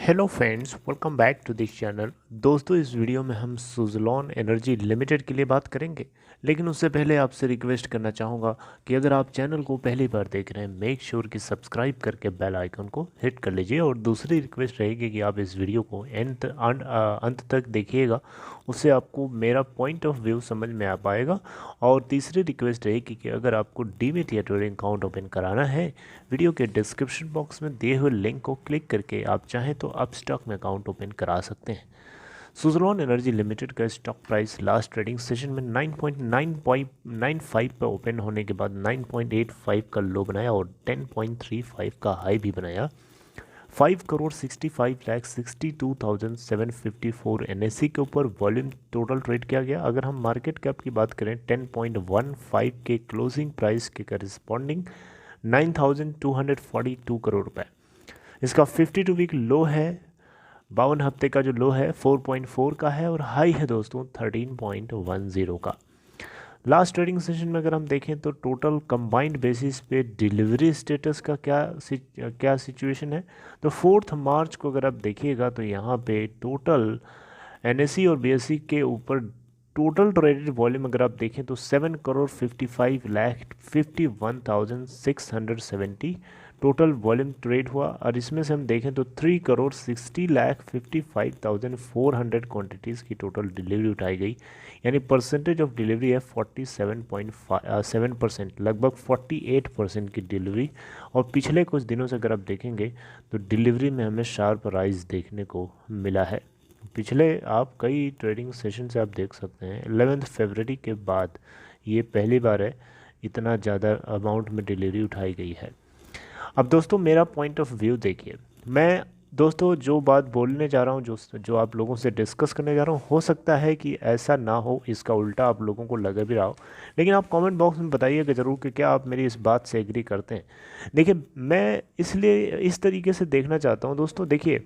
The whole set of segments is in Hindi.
Hello friends, welcome back to this channel. दोस्तों, इस वीडियो में हम सुज़लॉन एनर्जी लिमिटेड के लिए बात करेंगे, लेकिन उससे पहले आपसे रिक्वेस्ट करना चाहूँगा कि अगर आप चैनल को पहली बार देख रहे हैं, मेक श्योर कि सब्सक्राइब करके बेल आइकन को हिट कर लीजिए। और दूसरी रिक्वेस्ट रहेगी कि आप इस वीडियो को अंत तक देखिएगा, उससे आपको मेरा पॉइंट ऑफ व्यू समझ में आ पाएगा। और तीसरी रिक्वेस्ट रहेगी कि अगर आपको डीमैट या ट्रेडिंग अकाउंट ओपन कराना है, वीडियो के डिस्क्रिप्शन बॉक्स में दिए हुए लिंक को क्लिक करके आप चाहें तो अपस्टॉक में अकाउंट ओपन करा सकते हैं। सुज़लॉन एनर्जी लिमिटेड का stock price last trading session में 9.95 पर ओपन होने के बाद 9.85 का लो बनाया और 10.35 का हाई भी बनाया। 5,65,62,754 NSE के ऊपर वॉल्यूम टोटल ट्रेड किया गया। अगर हम मार्केट कैप की बात करें, 10.15 के क्लोजिंग प्राइस के करस्पॉन्डिंग 9,242 करोड़ रुपए। इसका 52 वीक लो है, 52 हफ्ते का जो लो है 4.4 का है, और हाई है दोस्तों 13.10 का। लास्ट ट्रेडिंग सेशन में अगर हम देखें तो टोटल कंबाइंड बेसिस पे डिलीवरी स्टेटस का क्या सिचुएशन है, तो 4 मार्च को अगर आप देखिएगा तो यहाँ पे टोटल NSE और BSE के ऊपर टोटल ट्रेडेड वॉल्यूम अगर आप देखें तो 7,55,51,670 टोटल वॉल्यूम ट्रेड हुआ। और इसमें से हम देखें तो 3,60,55,400 क्वांटिटीज़ की टोटल डिलीवरी उठाई गई, यानी परसेंटेज ऑफ डिलीवरी है 47.7%, लगभग 48% की डिलीवरी। और पिछले कुछ दिनों से अगर आप देखेंगे तो डिलीवरी में हमें शार्प राइज देखने को मिला है। पिछले आप कई ट्रेडिंग सेशन से आप देख सकते हैं 11 फरवरी के बाद ये पहली बार है इतना ज़्यादा अमाउंट में डिलीवरी उठाई गई है। अब दोस्तों, मेरा पॉइंट ऑफ व्यू देखिए, मैं दोस्तों जो बात बोलने जा रहा हूँ, जो आप लोगों से डिस्कस करने जा रहा हूँ, हो सकता है कि ऐसा ना हो, इसका उल्टा आप लोगों को लग भी रहा हो, लेकिन आप कमेंट बॉक्स में बताइएगा ज़रूर कि क्या आप मेरी इस बात से एग्री करते हैं। देखिए, मैं इसलिए इस तरीके से देखना चाहता हूँ दोस्तों। देखिए,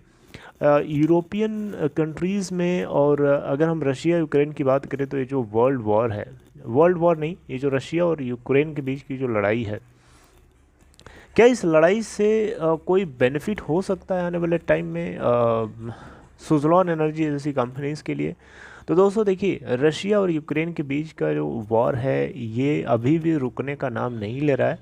यूरोपियन कंट्रीज़ में, और अगर हम रशिया यूक्रेन की बात करें तो ये जो वर्ल्ड वॉर है, वर्ल्ड वॉर नहीं, ये जो रशिया और यूक्रेन के बीच की जो लड़ाई है, क्या इस लड़ाई से कोई बेनिफिट हो सकता है आने वाले टाइम में सुज़लॉन एनर्जी जैसी कंपनीज़ के लिए? तो दोस्तों देखिए, रशिया और यूक्रेन के बीच का जो वॉर है ये अभी भी रुकने का नाम नहीं ले रहा है,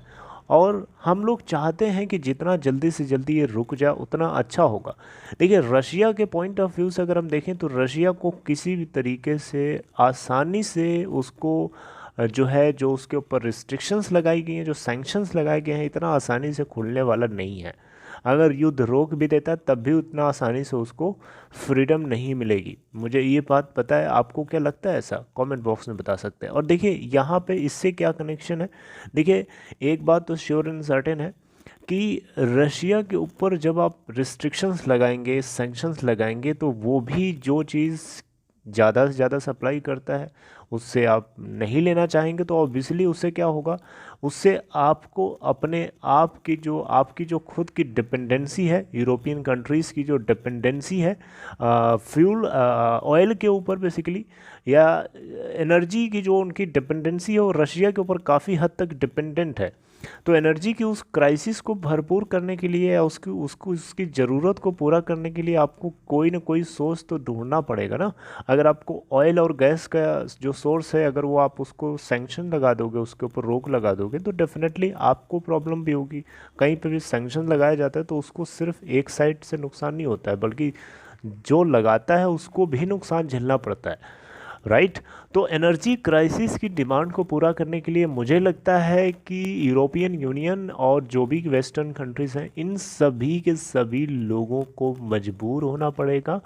और हम लोग चाहते हैं कि जितना जल्दी से जल्दी ये रुक जाए उतना अच्छा होगा। देखिए, रशिया के पॉइंट ऑफ व्यू से अगर हम देखें तो रशिया को किसी भी तरीके से आसानी से उसको जो उसके ऊपर रिस्ट्रिक्शंस लगाई गई हैं, जो सैंक्शंस लगाए गए हैं, इतना आसानी से खुलने वाला नहीं है। अगर युद्ध रोक भी देता तब भी उतना आसानी से उसको फ्रीडम नहीं मिलेगी। मुझे ये बात पता है, आपको क्या लगता है ऐसा? कमेंट बॉक्स में बता सकते हैं। और देखिए, यहाँ पे इससे क्या कनेक्शन है, देखिए एक बात तो श्योर एंड सर्टेन है कि रशिया के ऊपर जब आप रिस्ट्रिक्शंस लगाएंगे, सैंक्शंस लगाएंगे, तो वो भी जो चीज़ ज़्यादा से ज़्यादा सप्लाई करता है उससे आप नहीं लेना चाहेंगे, तो ऑब्वियसली उससे क्या होगा, उससे आपको अपने आपकी जो खुद की डिपेंडेंसी है, यूरोपियन कंट्रीज़ की जो डिपेंडेंसी है फ्यूल ऑयल के ऊपर बेसिकली, या एनर्जी की जो उनकी डिपेंडेंसी है वो रशिया के ऊपर काफ़ी हद तक डिपेंडेंट है। तो एनर्जी की उस क्राइसिस को भरपूर करने के लिए, या उसकी ज़रूरत को पूरा करने के लिए आपको कोई ना कोई सोर्स तो ढूंढना पड़ेगा ना। अगर आपको ऑयल और गैस का जो सोर्स है, अगर वो आप उसको सैंक्शन लगा दोगे, उसके ऊपर रोक लगा दोगे, तो डेफिनेटली आपको प्रॉब्लम भी होगी। कहीं पर भी सैंक्शन लगाया जाता है तो उसको सिर्फ एक साइड से नुकसान नहीं होता है, बल्कि जो लगाता है उसको भी नुकसान झेलना पड़ता है, राइट। तो एनर्जी क्राइसिस की डिमांड को पूरा करने के लिए मुझे लगता है कि यूरोपियन यूनियन और जो भी वेस्टर्न कंट्रीज़ हैं, इन सभी के सभी लोगों को मजबूर होना पड़ेगा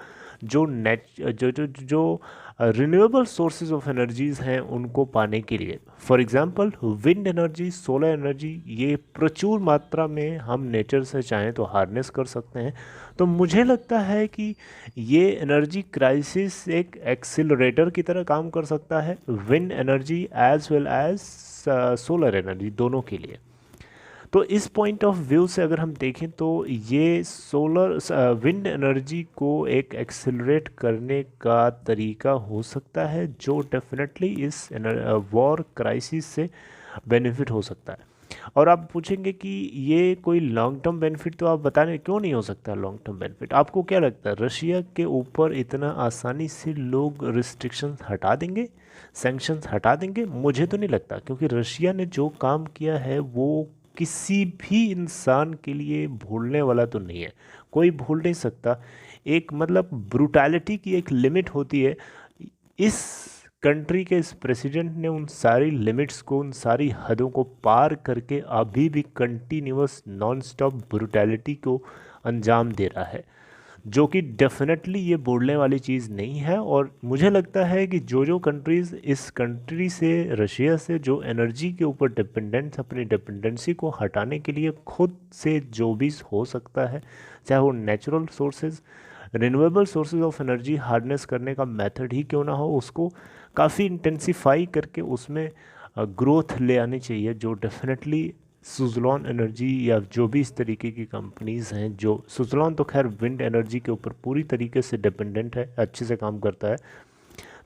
जो नेट जो जो जो रिन्यूएबल सोर्सेज ऑफ एनर्जीज़ हैं उनको पाने के लिए। For example, wind energy, solar energy, ये प्रचुर मात्रा में हम नेचर से चाहें तो हार्नेस कर सकते हैं। तो मुझे लगता है कि ये एनर्जी क्राइसिस एक एक्सिलरेटर की तरह काम कर सकता है, wind energy as well as solar energy, दोनों के लिए। तो इस पॉइंट ऑफ व्यू से अगर हम देखें तो ये विंड एनर्जी को एक एक्सिलरेट करने का तरीका हो सकता है, जो डेफिनेटली इस वॉर क्राइसिस से बेनिफिट हो सकता है। और आप पूछेंगे कि ये कोई लॉन्ग टर्म बेनिफिट, तो आप बता रहे क्यों नहीं हो सकता लॉन्ग टर्म बेनिफिट? आपको क्या लगता है रशिया के ऊपर इतना आसानी से लोग रिस्ट्रिक्शंस हटा देंगे, सैंक्शंस हटा देंगे? मुझे तो नहीं लगता, क्योंकि रशिया ने जो काम किया है वो किसी भी इंसान के लिए भूलने वाला तो नहीं है, कोई भूल नहीं सकता। एक मतलब ब्रुटैलिटी की एक लिमिट होती है। इस कंट्री के इस प्रेसिडेंट ने उन सारी लिमिट्स को, उन सारी हदों को पार करके अभी भी कंटिन्यूअस नॉन स्टॉप ब्रुटैलिटी को अंजाम दे रहा है, जो कि डेफिनेटली ये बोलने वाली चीज़ नहीं है। और मुझे लगता है कि जो जो कंट्रीज़ इस कंट्री से, रशिया से जो एनर्जी के ऊपर डिपेंडेंट, अपनी डिपेंडेंसी को हटाने के लिए खुद से जो भी हो सकता है, चाहे वो natural sources, renewable sources of energy harness करने का मेथड ही क्यों ना हो, उसको काफ़ी इंटेंसिफाई करके उसमें ग्रोथ ले आनी चाहिए, जो डेफिनेटली सुजलॉन एनर्जी या जो भी इस तरीके की कंपनीज़ हैं, जो सुजलॉन तो खैर विंड एनर्जी के ऊपर पूरी तरीके से डिपेंडेंट है, अच्छे से काम करता है।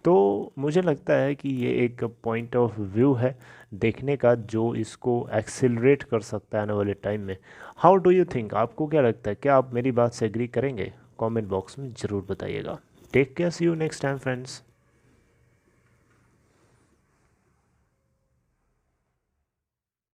तो मुझे लगता है कि ये एक पॉइंट ऑफ व्यू है देखने का, जो इसको एक्सेलरेट कर सकता है आने वाले टाइम में। हाउ डू यू थिंक, आपको क्या लगता है? क्या आप मेरी बात से एग्री करेंगे? कमेंट बॉक्स में ज़रूर बताइएगा। Take care, see you next time friends.